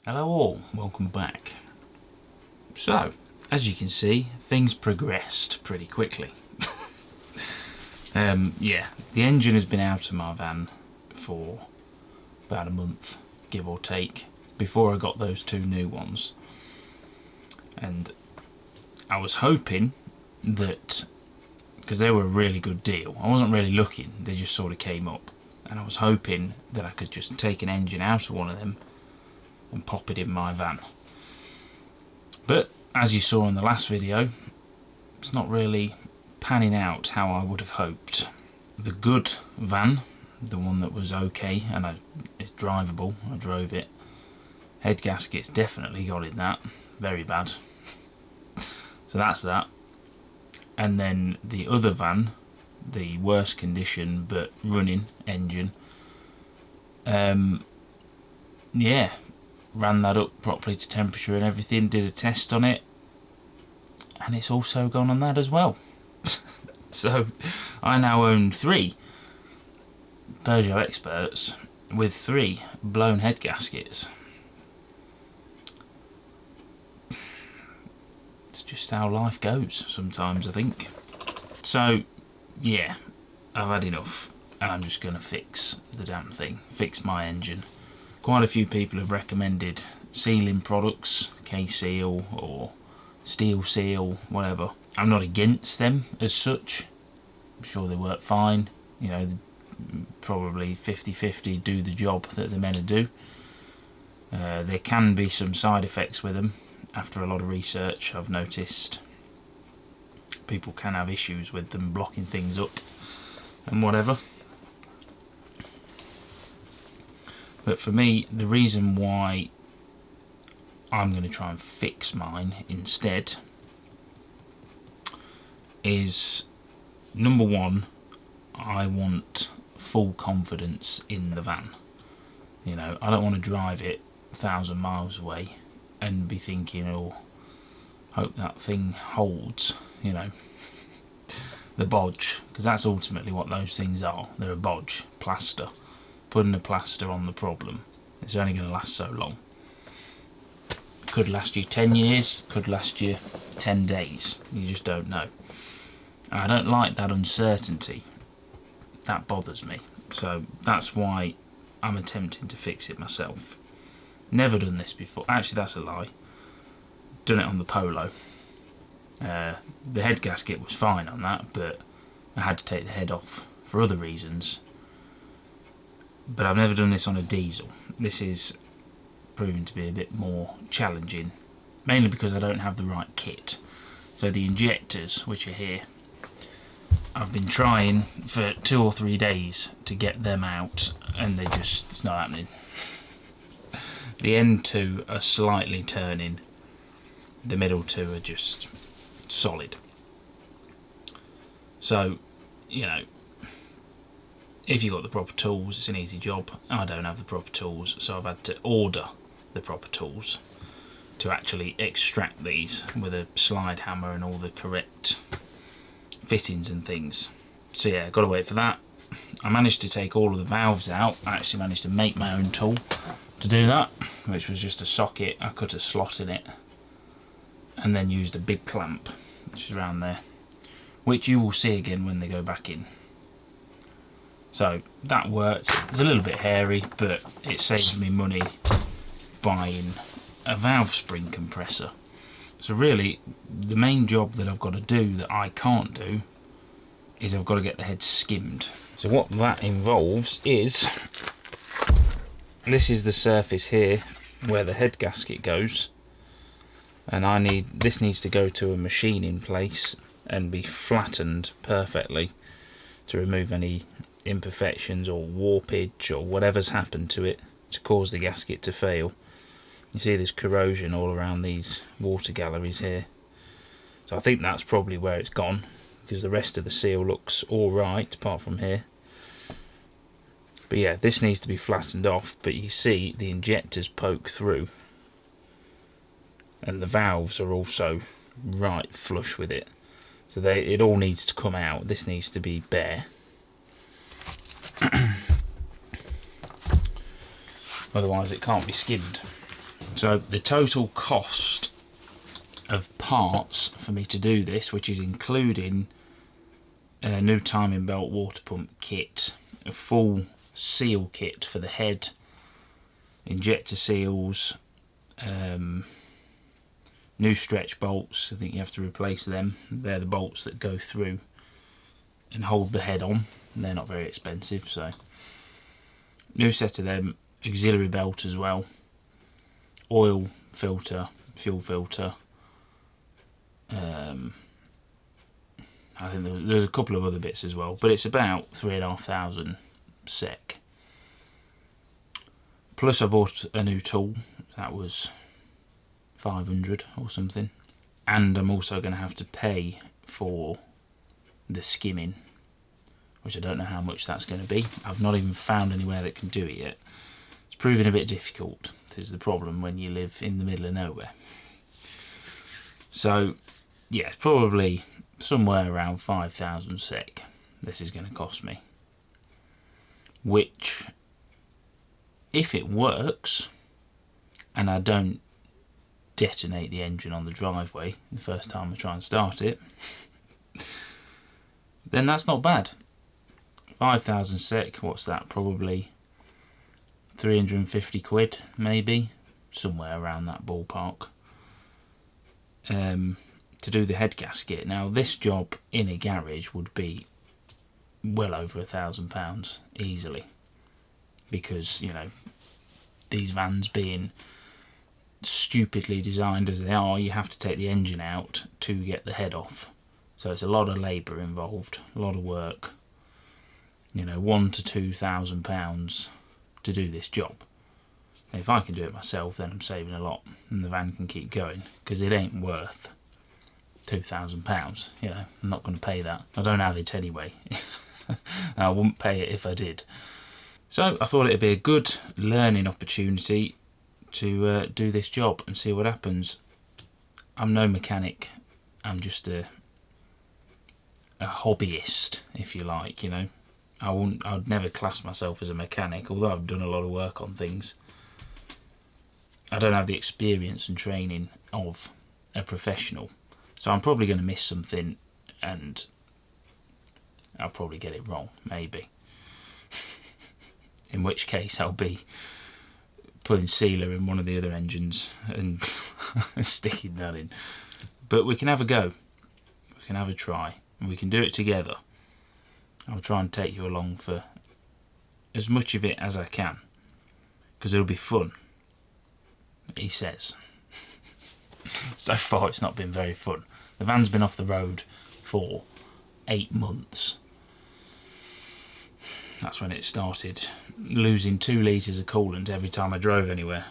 Hello all, welcome back. So, as you can see, things progressed pretty quickly. Yeah, the engine has been out of my van for about a month, give or take, before I got those two new ones. And I was hoping that, because they were a really good deal, I wasn't really looking, they just sort of came up. And I was hoping that I could just take an engine out of one of them and pop it in my van. But as you saw in the last video, it's not really panning out how I would have hoped. The good van, the one that was okay and it's drivable, I drove it. Head gaskets definitely got in that, very bad. So that's that. And then the other van, the worst condition but running engine, yeah, ran that up properly to temperature and everything, did a test on it, and it's also gone on that as well. So I now own 3 Peugeot Experts with 3 blown head gaskets. It's just how life goes sometimes, I think. So yeah, I've had enough and I'm just going to fix the damn thing, fix my engine. Quite a few people have recommended sealing products, K-Seal or Steel Seal, whatever. I'm not against them as such. I'm sure they work fine. You know, probably 50-50 do the job that they're meant to do. There can be some side effects with them. After a lot of research, I've noticed people can have issues with them blocking things up and whatever. But for me, the reason why I'm going to try and fix mine instead is, number one, I want full confidence in the van. You know, I don't want to drive it 1,000 miles away and be thinking, oh, hope that thing holds, you know, the bodge, because that's ultimately what those things are. They're a bodge, plaster. Putting a plaster on the problem. It's only going to last so long. Could last you 10 years, could last you 10 days. You just don't know. And I don't like that uncertainty. That bothers me. So that's why I'm attempting to fix it myself. Never done this before. Actually, that's a lie. Done it on the Polo. The head gasket was fine on that, but I had to take the head off for other reasons. But I've never done this on a diesel. This is proving to be a bit more challenging, mainly because I don't have the right kit. So the injectors, which are here, I've been trying for 2 or 3 days to get them out, and it's not happening. The end 2 are slightly turning, the middle 2 are just solid. So, you know, if you've got the proper tools, it's an easy job. I don't have the proper tools, so I've had to order the proper tools to actually extract these with a slide hammer and all the correct fittings and things. So yeah, got to wait for that. I managed to take all of the valves out. I actually managed to make my own tool to do that, which was just a socket. I cut a slot in it and then used a big clamp, which is around there, which you will see again when they go back in. So that worked. It's a little bit hairy, but it saved me money buying a valve spring compressor. So really, the main job that I've got to do that I can't do is I've got to get the head skimmed. So what that involves is, this is the surface here where the head gasket goes, and this needs to go to a machining place and be flattened perfectly to remove any imperfections or warpage or whatever's happened to it to cause the gasket to fail. You see there's corrosion all around these water galleries here, so I think that's probably where it's gone, because the rest of the seal looks alright apart from here. But yeah, this needs to be flattened off, but you see the injectors poke through and the valves are also right flush with it, so it all needs to come out. This needs to be bare. Otherwise it can't be skimmed. So the total cost of parts for me to do this, which is including a new timing belt, water pump kit, a full seal kit for the head, injector seals, new stretch bolts. I think you have to replace them. They're the bolts that go through and hold the head on. They're not very expensive, so new set of them, auxiliary belt as well, oil filter, fuel filter. I think there's a couple of other bits as well, but it's about 3,500 SEK. Plus I bought a new tool, that was 500 or something, and I'm also going to have to pay for the skimming, which I don't know how much that's going to be. I've not even found anywhere that can do it yet. It's proving a bit difficult. This is the problem when you live in the middle of nowhere. So yeah, it's probably somewhere around 5,000 SEK this is going to cost me, which, if it works and I don't detonate the engine on the driveway the first time I try and start it, then that's not bad. 5,000 SEK, what's that, probably 350 quid maybe, somewhere around that ballpark, to do the head gasket. Now this job in a garage would be well over £1,000 easily, because, you know, these vans being stupidly designed as they are, you have to take the engine out to get the head off, so it's a lot of labour involved, a lot of work, you know, £1,000 to £2,000 to do this job. And if I can do it myself, then I'm saving a lot and the van can keep going, because it ain't worth £2,000, you know, I'm not going to pay that. I don't have it anyway. I wouldn't pay it if I did. So I thought it'd be a good learning opportunity to do this job and see what happens. I'm no mechanic, I'm just a hobbyist, if you like, you know. I'd never class myself as a mechanic, although I've done a lot of work on things. I don't have the experience and training of a professional, so I'm probably going to miss something and I'll probably get it wrong, maybe. In which case I'll be putting sealer in one of the other engines and sticking that in. But we can have a go, we can have a try, and we can do it together. I'll try and take you along for as much of it as I can, because it'll be fun, he says. So far it's not been very fun. The van's been off the road for 8 months. That's when it started losing 2 litres of coolant every time I drove anywhere.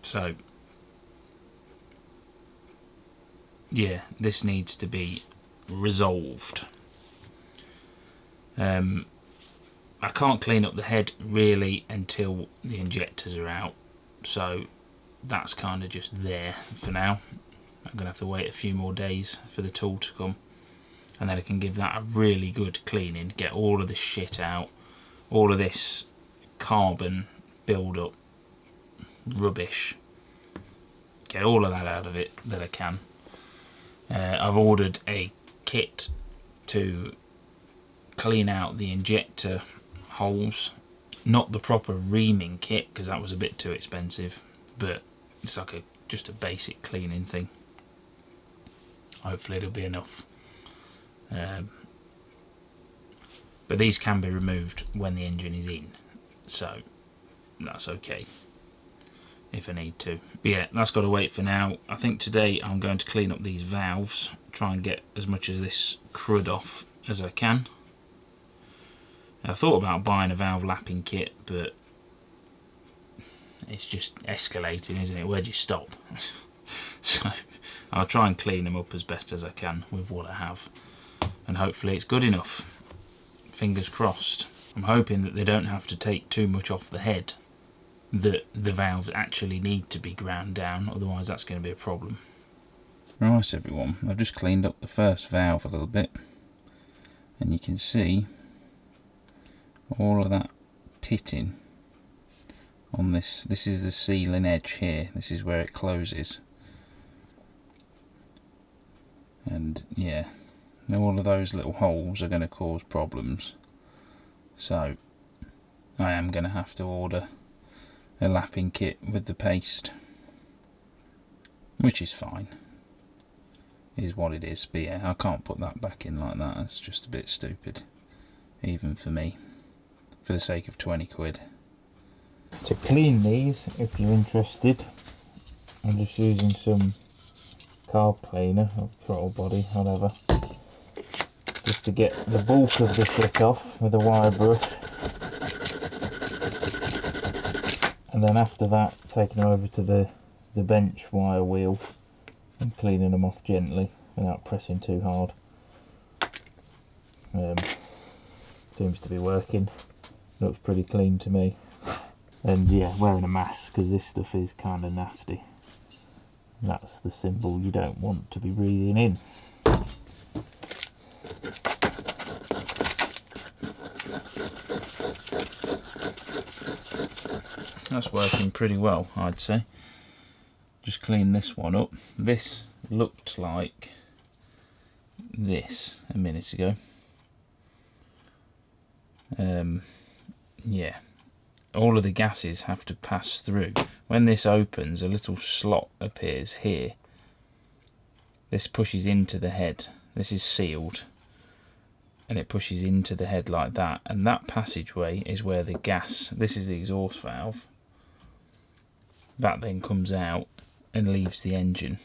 So yeah, this needs to be resolved. I can't clean up the head really until the injectors are out, so that's kind of just there for now. I'm going to have to wait a few more days for the tool to come, and then I can give that a really good cleaning, get all of this shit out, all of this carbon build up rubbish, get all of that out of it that I can. I've ordered a kit to clean out the injector holes, not the proper reaming kit because that was a bit too expensive, but it's like just a basic cleaning thing. Hopefully it'll be enough. But these can be removed when the engine is in, so that's okay if I need to. But yeah, that's got to wait for now. I think today I'm going to clean up these valves, try and get as much of this crud off as I can. I thought about buying a valve lapping kit, but it's just escalating, isn't it? Where'd you stop? So I'll try and clean them up as best as I can with what I have, and hopefully it's good enough. Fingers crossed. I'm hoping that they don't have to take too much off the head, that the valves actually need to be ground down, otherwise that's going to be a problem. Right everyone, I've just cleaned up the first valve a little bit, and you can see all of that pitting on this. This is the sealing edge here. This is where it closes. And yeah, all of those little holes are going to cause problems. So I am going to have to order a lapping kit with the paste, which is fine, is what it is. But yeah, I can't put that back in like that. It's just a bit stupid, even for me, for the sake of 20 quid. To clean these, if you're interested, I'm just using some carb cleaner or throttle body, whatever, just to get the bulk of the shit off with a wire brush, and then after that taking them over to the bench wire wheel and cleaning them off gently without pressing too hard. Seems to be working, looks pretty clean to me. And yeah, wearing a mask because this stuff is kind of nasty. That's the symbol you don't want to be breathing in. That's working pretty well, I'd say. Just clean this one up. This looked like this a minute ago. Yeah, all of the gases have to pass through. When this opens, a little slot appears here. This pushes into the head. This is sealed, and it pushes into the head like that, and that passageway is where the gas, this is the exhaust valve, that then comes out and leaves the engine.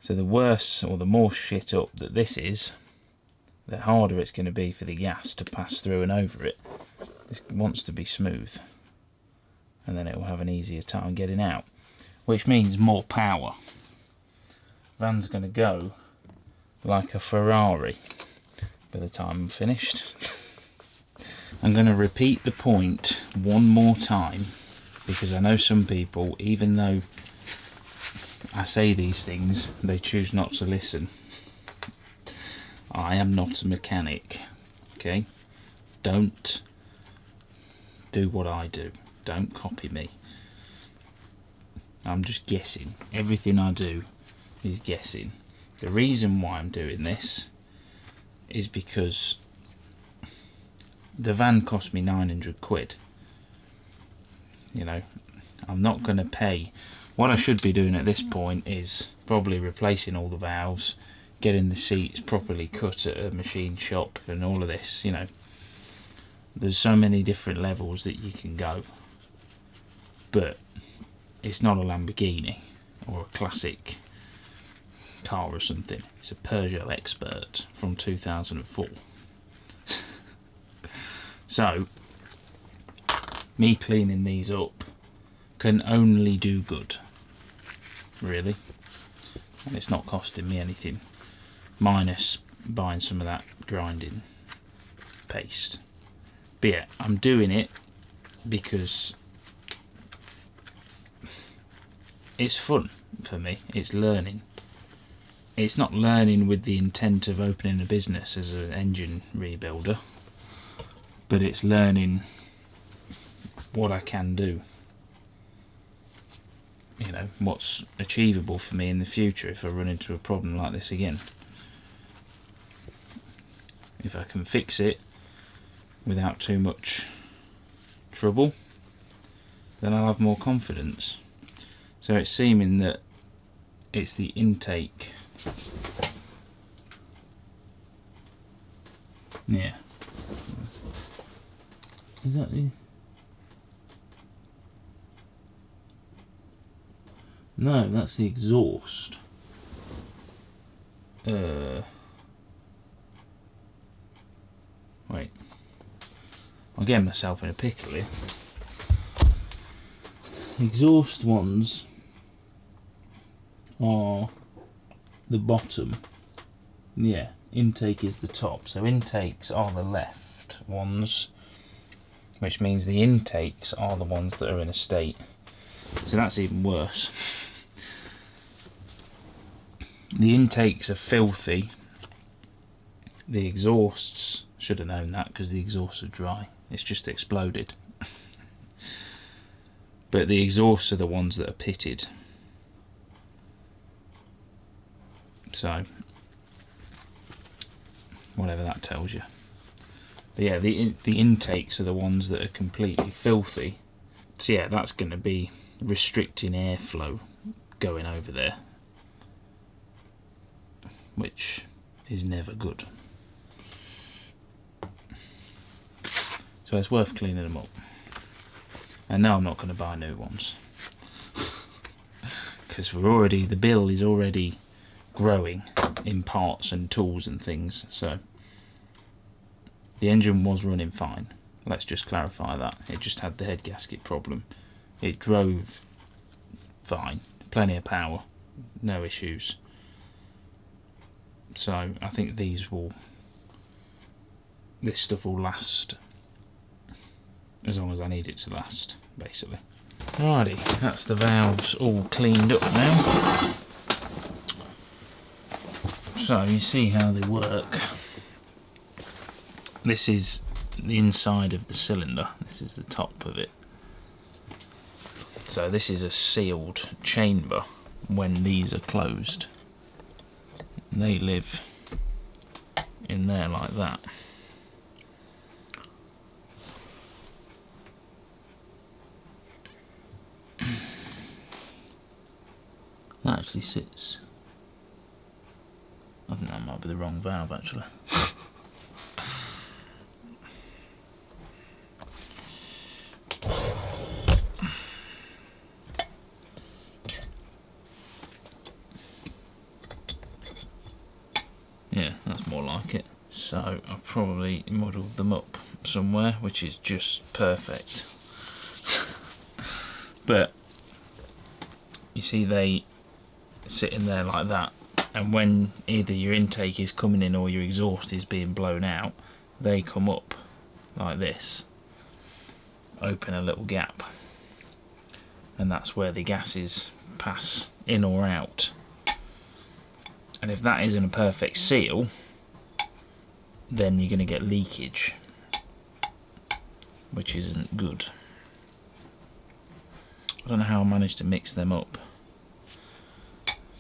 So the worse or the more shit up that this is, the harder it's going to be for the gas to pass through and over it. This wants to be smooth, and then it will have an easier time getting out, which means more power. Van's going to go like a Ferrari by the time I'm finished. I'm going to repeat the point one more time, because I know some people, even though I say these things, they choose not to listen. I am not a mechanic, okay? Don't do what I do. Don't copy me. I'm just guessing. Everything I do is guessing. The reason why I'm doing this is because the van cost me 900 quid. You know, I'm not going to pay. What I should be doing at this point is probably replacing all the valves, getting the seats properly cut at a machine shop and all of this, you know. There's so many different levels that you can go, but it's not a Lamborghini or a classic car or something. It's a Peugeot Expert from 2004. So me cleaning these up can only do good, really, and it's not costing me anything, minus buying some of that grinding paste. But yeah, I'm doing it because it's fun for me. It's learning. It's not learning with the intent of opening a business as an engine rebuilder, but it's learning what I can do. You know, what's achievable for me in the future if I run into a problem like this again. If I can fix it without too much trouble, then I'll have more confidence. So it's seeming that it's the intake. Yeah. Is that the... No, that's the exhaust. Wait. I'm getting myself in a pickle here. Exhaust ones are the bottom. Yeah, intake is the top. So intakes are the left ones, which means the intakes are the ones that are in a state. So that's even worse. The intakes are filthy. The exhausts, should have known that because the exhausts are dry. It's just exploded. but the exhausts are the ones that are pitted. So whatever that tells you. But yeah, the intakes are the ones that are completely filthy. So yeah, that's going to be restricting airflow going over there, which is never good. So it's worth cleaning them up. And now I'm not going to buy new ones because the bill is already growing in parts and tools and things. So the engine was running fine. Let's just clarify that. It just had the head gasket problem. It drove fine, plenty of power, no issues. So I think this stuff will last as long as I need it to last, basically. Alrighty, that's the valves all cleaned up now. So you see how they work. This is the inside of the cylinder, this is the top of it. So this is a sealed chamber when these are closed. They live in there like that. That actually sits. I think that might be the wrong valve actually. Yeah, that's more like it. So I've probably modelled them up somewhere, which is just perfect. But you see they sit in there like that, and when either your intake is coming in or your exhaust is being blown out, they come up like this, open a little gap, and that's where the gases pass in or out. And if that isn't a perfect seal, then you're going to get leakage, which isn't good. I don't know how I managed to mix them up.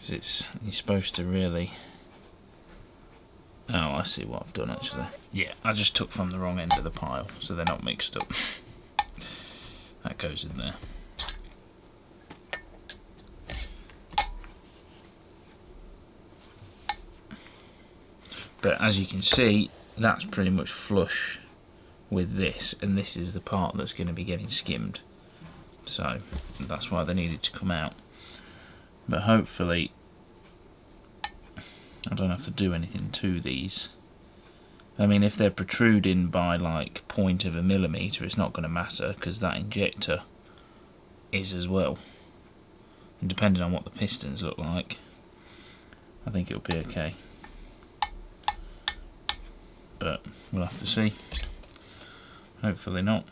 You're supposed to really... Oh, I see what I've done actually. Yeah, I just took from the wrong end of the pile, so they're not mixed up. That goes in there. But as you can see, that's pretty much flush with this, and this is the part that's going to be getting skimmed. So that's why they needed to come out. But hopefully I don't have to do anything to these. I mean, if they're protruding by like 0.1 millimetre, it's not going to matter because that injector is as well. And depending on what the pistons look like, I think it'll be okay. But we'll have to see. Hopefully not.